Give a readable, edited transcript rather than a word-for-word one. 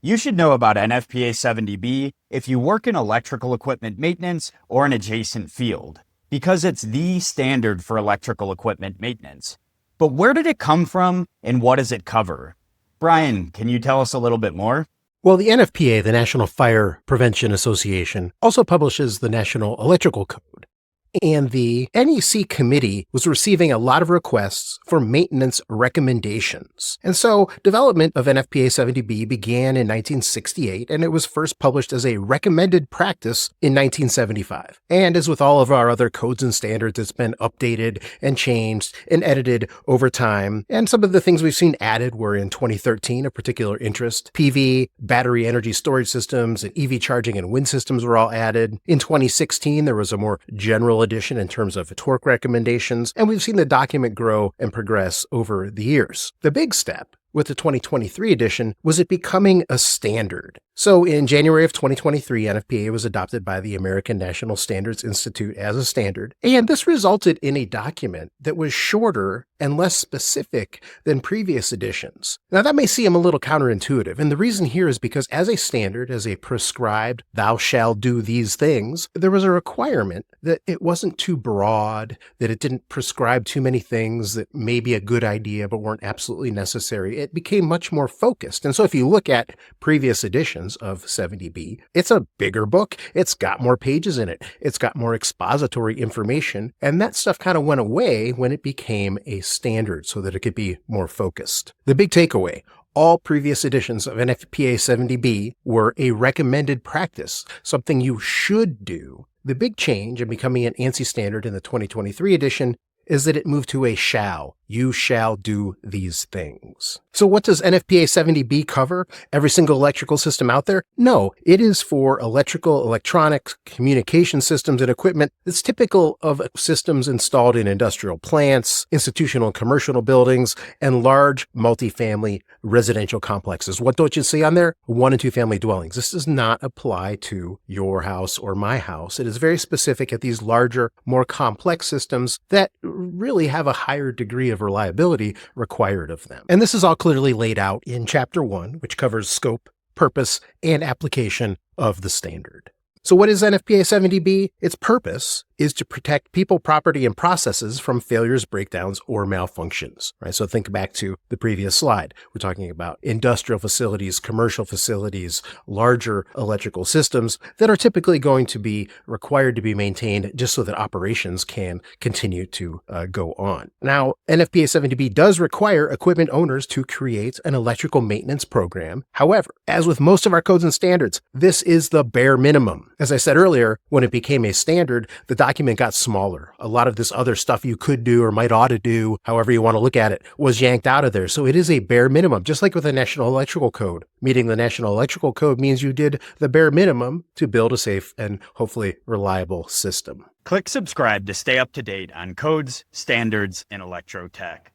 You should know about NFPA 70B if you work in electrical equipment maintenance or an adjacent field, because it's the standard for electrical equipment maintenance. But where did it come from and what does it cover? Brian, can you tell us a little bit more? Well, the NFPA, the National Fire Prevention Association, also publishes the National Electrical Code. And the NEC committee was receiving a lot of requests for maintenance recommendations. And so development of NFPA 70B began in 1968, and it was first published as a recommended practice in 1975. And as with all of our other codes and standards, it's been updated and changed and edited over time. And some of the things we've seen added were in 2013 of particular interest. PV, battery energy storage systems, and EV charging and wind systems were all added. In 2016, there was a more general edition in terms of torque recommendations, and we've seen the document grow and progress over the years. The big step with the 2023 edition was it becoming a standard. So in January of 2023, NFPA was adopted by the American National Standards Institute as a standard, and this resulted in a document that was shorter and less specific than previous editions. Now that may seem a little counterintuitive, and the reason here is because as a standard, as a prescribed, thou shalt do these things, there was a requirement that it wasn't too broad, that it didn't prescribe too many things that may be a good idea but weren't absolutely necessary. It became much more focused. And so if you look at previous editions of 70B, it's a bigger book. It's got more pages in it. It's got more expository information. And that stuff kind of went away when it became a standard so that it could be more focused. The big takeaway: all previous editions of NFPA 70B were a recommended practice, something you should do. The big change in becoming an ANSI standard in the 2023 edition is that it moved to a shall. You shall do these things. So what does NFPA 70B cover? Every single electrical system out there? No, it is for electrical, electronics, communication systems, and equipment that's typical of systems installed in industrial plants, institutional and commercial buildings, and large multifamily residential complexes. What don't you see on there? 1 and 2 family dwellings. This does not apply to your house or my house. It is very specific at these larger, more complex systems that really have a higher degree of reliability required of them. And this is all clearly laid out in Chapter 1, which covers scope, purpose, and application of the standard. So what is NFPA 70B? Its purpose is to protect people, property, and processes from failures, breakdowns, or malfunctions, right? So think back to the previous slide. We're talking about industrial facilities, commercial facilities, larger electrical systems that are typically going to be required to be maintained just so that operations can continue to go on. Now, NFPA 70B does require equipment owners to create an electrical maintenance program. However, as with most of our codes and standards, this is the bare minimum. As I said earlier, when it became a standard, the document got smaller. A lot of this other stuff you could do or might ought to do, however you want to look at it, was yanked out of there. So it is a bare minimum, just like with the National Electrical Code. Meeting the National Electrical Code means you did the bare minimum to build a safe and hopefully reliable system. Click subscribe to stay up to date on codes, standards, and electro tech.